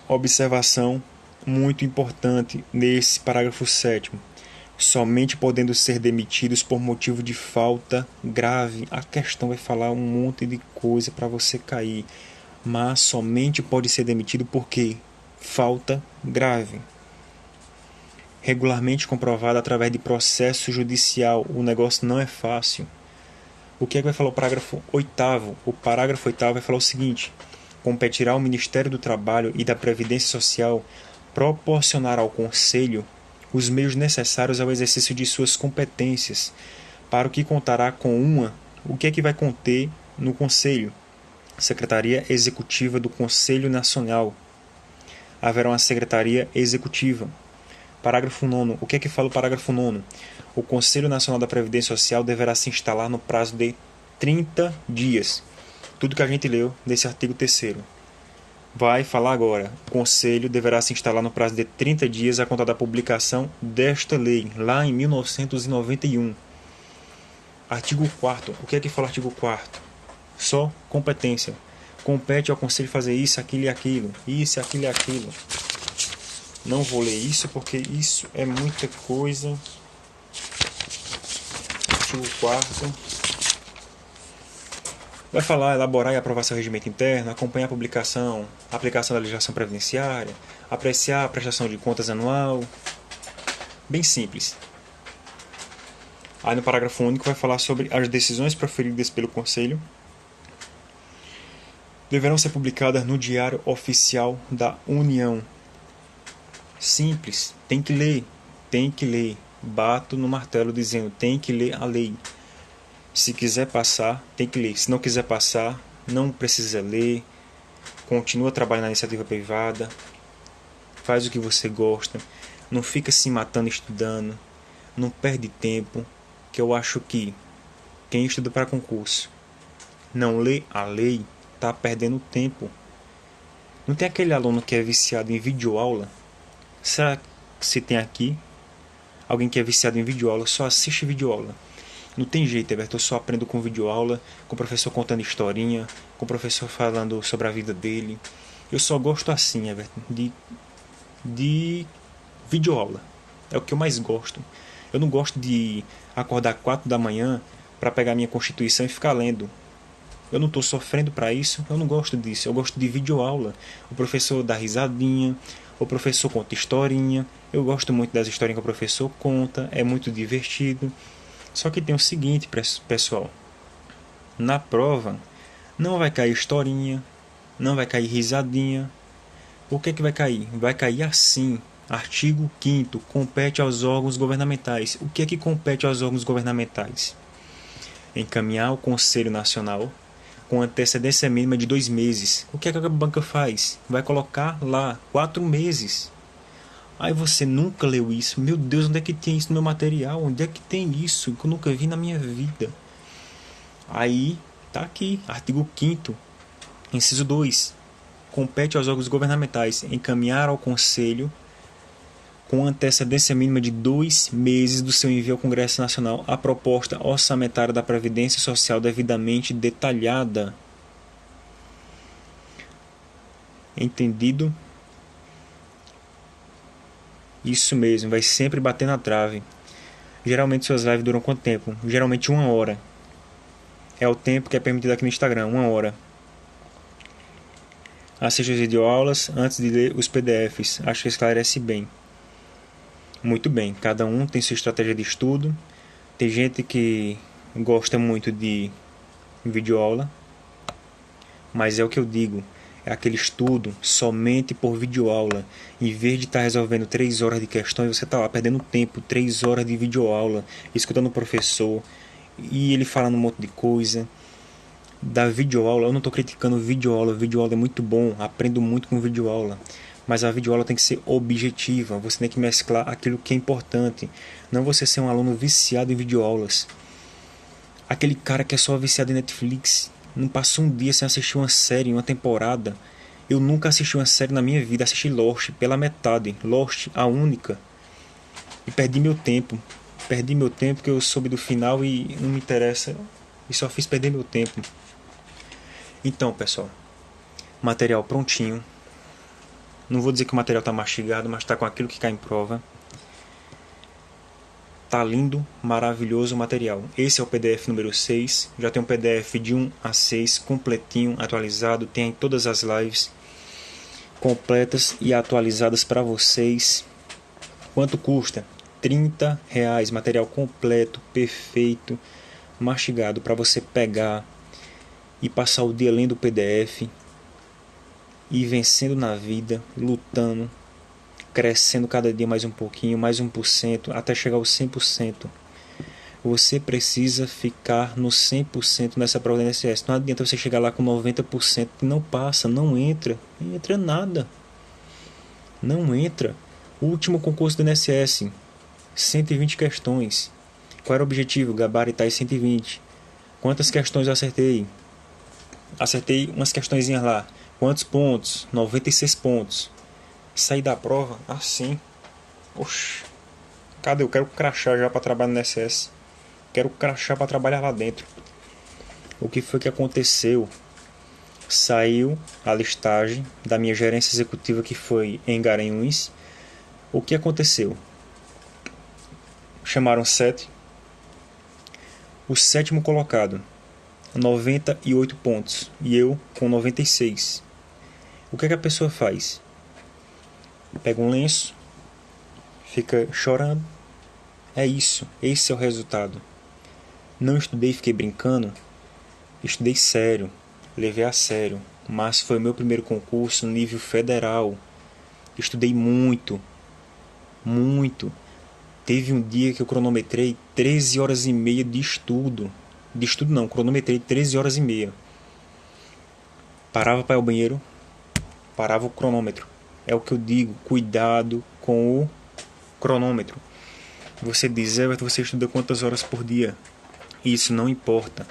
Observação muito importante nesse parágrafo 7º. Somente podendo ser demitidos por motivo de falta grave. A questão vai falar um monte de coisa para você cair. Mas somente pode ser demitido porque falta grave. Regularmente comprovada através de processo judicial. O negócio não é fácil. O que é que vai falar o parágrafo 8º? O parágrafo 8º vai falar o seguinte: competirá ao Ministério do Trabalho e da Previdência Social proporcionar ao Conselho os meios necessários ao exercício de suas competências, para o que contará com o que é que vai conter no Conselho? Secretaria Executiva do Conselho Nacional. Haverá uma Secretaria Executiva. Parágrafo 9º. O que é que fala o parágrafo 9º? O Conselho Nacional da Previdência Social deverá se instalar no prazo de 30 dias. Tudo que a gente leu nesse artigo 3º. Vai falar agora. O Conselho deverá se instalar no prazo de 30 dias a contar da publicação desta lei, lá em 1991. Artigo 4º. O que é que fala o artigo 4º? Só competência. Compete ao Conselho fazer isso, aquilo e aquilo. Isso, aquilo e aquilo. Não vou ler isso porque isso é muita coisa. Artigo 4º. Vai falar, elaborar e aprovar seu regimento interno, acompanhar a publicação, a aplicação da legislação previdenciária, apreciar a prestação de contas anual. Bem simples. Aí no parágrafo único vai falar sobre as decisões proferidas pelo Conselho. Deverão ser publicadas no Diário Oficial da União. Simples. Tem que ler. Tem que ler. Bato no martelo dizendo, tem que ler a lei. Se quiser passar, tem que ler. Se não quiser passar, não precisa ler. Continua trabalhando na iniciativa privada. Faz o que você gosta. Não fica se matando estudando. Não perde tempo. Que eu acho que quem estuda para concurso não lê a lei, está perdendo tempo. Não tem aquele aluno que é viciado em videoaula? Será que se tem aqui alguém que é viciado em videoaula, só assiste videoaula? Não tem jeito, Everton, eu só aprendo com videoaula, com o professor contando historinha, com o professor falando sobre a vida dele. Eu só gosto assim, Everton, de videoaula. É o que eu mais gosto. Eu não gosto de acordar 4 da manhã para pegar minha Constituição e ficar lendo. Eu não estou sofrendo para isso, eu não gosto disso. Eu gosto de videoaula. O professor dá risadinha, O professor conta historinha. Eu gosto muito das historinhas que o professor conta. É muito divertido. Só que tem o seguinte, pessoal. Na prova, não vai cair historinha. Não vai cair risadinha. O que é que vai cair? Vai cair assim. Artigo 5º. Compete aos órgãos governamentais. O que é que compete aos órgãos governamentais? Encaminhar ao Conselho Nacional com antecedência mínima de 2 meses. O que é que a banca faz? Vai colocar lá 4 meses. Aí você nunca leu isso. Meu Deus, onde é que tem isso no meu material? Onde é que tem isso que eu nunca vi na minha vida? Aí, tá aqui, artigo 5º, inciso 2. Compete aos órgãos governamentais encaminhar ao Conselho com antecedência mínima de 2 meses do seu envio ao Congresso Nacional a proposta orçamentária da Previdência Social devidamente detalhada. Entendido? Isso mesmo, vai sempre bater na trave. Geralmente suas lives duram quanto tempo? Geralmente 1 hora. É o tempo que é permitido aqui no Instagram, 1 hora. Assista as videoaulas antes de ler os PDFs. Acho que esclarece bem. Muito bem, cada um tem sua estratégia de estudo. Tem gente que gosta muito de videoaula, mas é o que eu digo, é aquele estudo somente por videoaula. Em vez de estar resolvendo 3 horas de questões, você está lá perdendo tempo, 3 horas de videoaula, escutando o professor, e ele falando um monte de coisa. Da videoaula, eu não estou criticando videoaula é muito bom, aprendo muito com videoaula. Mas a videoaula tem que ser objetiva, você tem que mesclar aquilo que é importante. Não você ser um aluno viciado em videoaulas. Aquele cara que é só viciado em Netflix, não passa um dia sem assistir uma série, uma temporada. Eu nunca assisti uma série na minha vida, assisti Lost pela metade, Lost a única. E perdi meu tempo porque eu soube do final e não me interessa. E só fiz perder meu tempo. Então, pessoal, material prontinho. Não vou dizer que o material está mastigado, mas está com aquilo que cai em prova. Tá lindo, maravilhoso o material. Esse é o PDF número 6. Já tem um PDF de 1 a 6, completinho, atualizado. Tem todas as lives completas e atualizadas para vocês. Quanto custa? R$30. Material completo, perfeito, mastigado para você pegar e passar o dia lendo o PDF. E vencendo na vida, lutando, crescendo cada dia mais um pouquinho, mais 1%, até chegar aos 100%. Você precisa ficar no 100% nessa prova da INSS. Não adianta você chegar lá com 90%, não passa, não entra nada. Não entra. O último concurso do INSS, 120 questões. Qual era o objetivo? Gabaritar as 120. Quantas questões eu acertei? Acertei umas questõezinhas lá. Quantos pontos? 96 pontos. Saí da prova assim. Oxi. Cadê? Eu quero crachá já para trabalhar no INSS. Quero crachá para trabalhar lá dentro. O que foi que aconteceu? Saiu a listagem da minha gerência executiva, que foi em Garanhuns. O que aconteceu? Chamaram 7. O 7º colocado, 98 pontos. E eu com 96. O que é que a pessoa faz? Pega um lenço, fica chorando. É isso, esse é o resultado. Não estudei, fiquei brincando. Estudei sério, levei a sério. Mas foi o meu primeiro concurso no nível federal. Estudei muito, muito. Teve um dia que eu cronometrei 13 horas e meia de estudo. De estudo não, cronometrei 13 horas e meia. Parava para ir ao banheiro, parava o cronômetro. É o que eu digo, cuidado com o cronômetro. Você diz, você estuda quantas horas por dia? Isso não importa.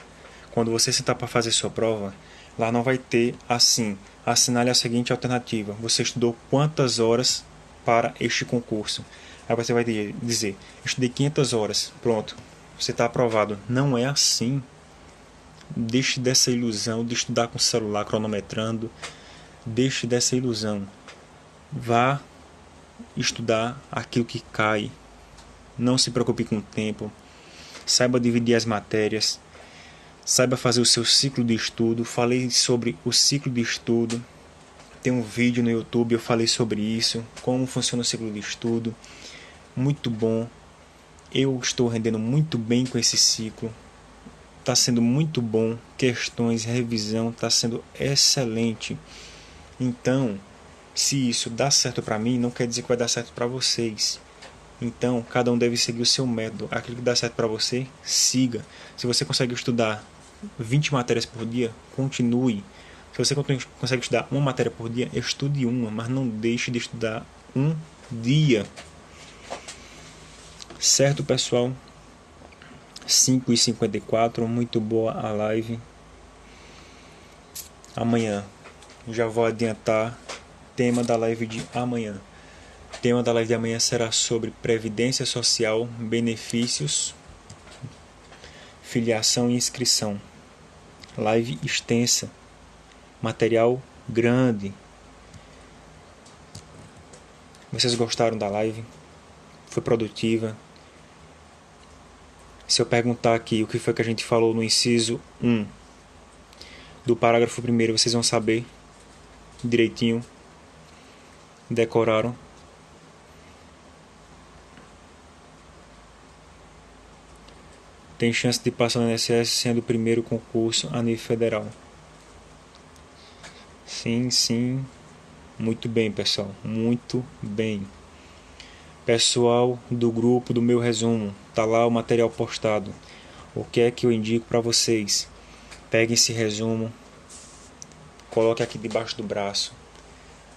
Quando você sentar para fazer sua prova, lá não vai ter assim, assinale a seguinte alternativa. Você estudou quantas horas para este concurso? Aí você vai dizer, estudei 500 horas, pronto, você está aprovado. Não é assim. Deixe dessa ilusão de estudar com o celular cronometrando. Deixe dessa ilusão. Vá estudar aquilo que cai. Não se preocupe com o tempo. Saiba dividir as matérias. Saiba fazer o seu ciclo de estudo. Falei sobre o ciclo de estudo. Tem um vídeo no YouTube, eu falei sobre isso, como funciona o ciclo de estudo. Muito bom. Eu estou rendendo muito bem com esse ciclo. Está sendo muito bom. Questões, revisão, está sendo excelente. Então, se isso dá certo para mim, não quer dizer que vai dar certo para vocês. Então, cada um deve seguir o seu método. Aquilo que dá certo para você, siga. Se você consegue estudar 20 matérias por dia, continue. Se você consegue estudar uma matéria por dia, estude uma, mas não deixe de estudar um dia. Certo, pessoal? 5h54, muito boa a live. Amanhã, já vou adiantar tema da live de amanhã. O tema da live de amanhã será sobre Previdência Social, benefícios, filiação e inscrição. Live extensa, material grande. Vocês gostaram da live? Foi produtiva? Se eu perguntar aqui o que foi que a gente falou no inciso 1 do parágrafo 1º, vocês vão saber direitinho? Decoraram? Tem chance de passar no INSS sendo o primeiro concurso a nível federal. Sim, sim. Muito bem, pessoal. Muito bem. Pessoal do grupo do meu resumo, tá lá o material postado. O que é que eu indico para vocês? Peguem esse resumo, coloque aqui debaixo do braço.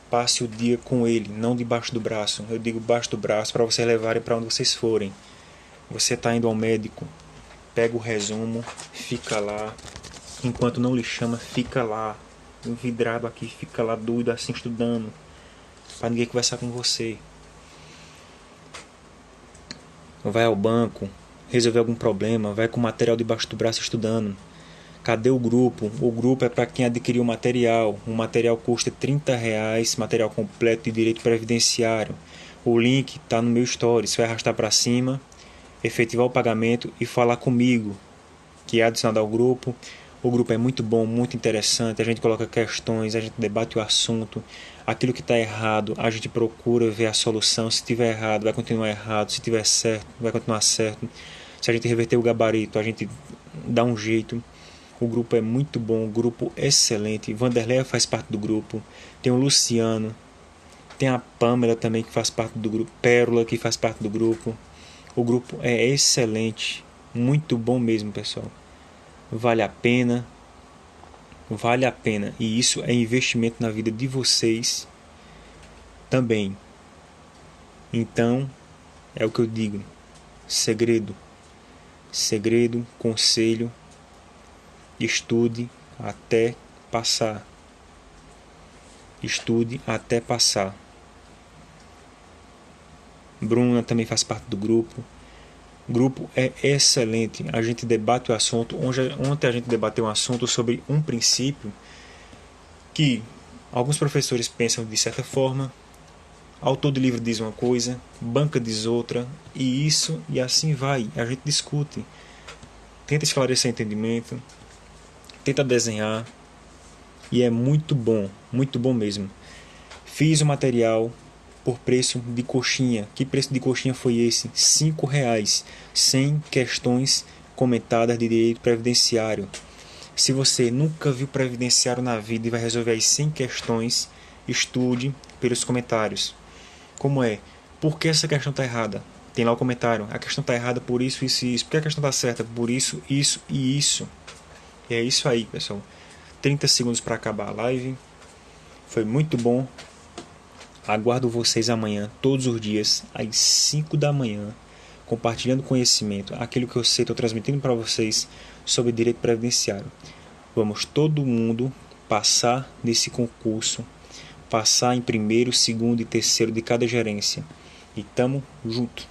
Passe o dia com ele, não debaixo do braço. Eu digo debaixo do braço para vocês levarem para onde vocês forem. Você está indo ao médico, pega o resumo, fica lá. Enquanto não lhe chama, fica lá, envidrado aqui, fica lá doido assim estudando, para ninguém conversar com você. Vai ao banco, resolver algum problema, vai com o material debaixo do braço estudando. Cadê o grupo? O grupo é para quem adquiriu o material. O material custa R$30, material completo de direito previdenciário. O link está no meu story. Você vai arrastar para cima, efetivar o pagamento e falar comigo, que é adicionado ao grupo. O grupo é muito bom, muito interessante. A gente coloca questões, a gente debate o assunto. Aquilo que está errado, a gente procura ver a solução. Se estiver errado, vai continuar errado. Se estiver certo, vai continuar certo. Se a gente reverter o gabarito, a gente dá um jeito. O grupo é muito bom, grupo excelente. Vanderlei faz parte do grupo. Tem o Luciano. Tem a Pamela também que faz parte do grupo. Pérola que faz parte do grupo. O grupo é excelente. Muito bom mesmo, pessoal. Vale a pena. Vale a pena. E isso é investimento na vida de vocês também. Então, é o que eu digo. Segredo. Segredo, conselho. Estude até passar. Estude até passar. Bruna também faz parte do grupo. O grupo é excelente. A gente debate o assunto. Ontem a gente debateu um assunto sobre um princípio que alguns professores pensam de certa forma, autor de livro diz uma coisa, banca diz outra, e isso e assim vai. A gente discute. Tenta esclarecer entendimento. Tenta desenhar e é muito bom mesmo. Fiz o material por preço de coxinha. Que preço de coxinha foi esse? R$5, 100 questões comentadas de direito previdenciário. Se você nunca viu previdenciário na vida e vai resolver as 100 questões, estude pelos comentários. Como é? Por que essa questão está errada? Tem lá o comentário. A questão está errada por isso, isso e isso. Por que a questão está certa? Por isso, isso e isso. E é isso aí, pessoal. 30 segundos para acabar a live. Foi muito bom. Aguardo vocês amanhã, todos os dias, às 5 da manhã, compartilhando conhecimento, aquilo que eu sei, estou transmitindo para vocês sobre direito previdenciário. Vamos todo mundo passar nesse concurso, passar em primeiro, segundo e terceiro de cada gerência. E tamo junto.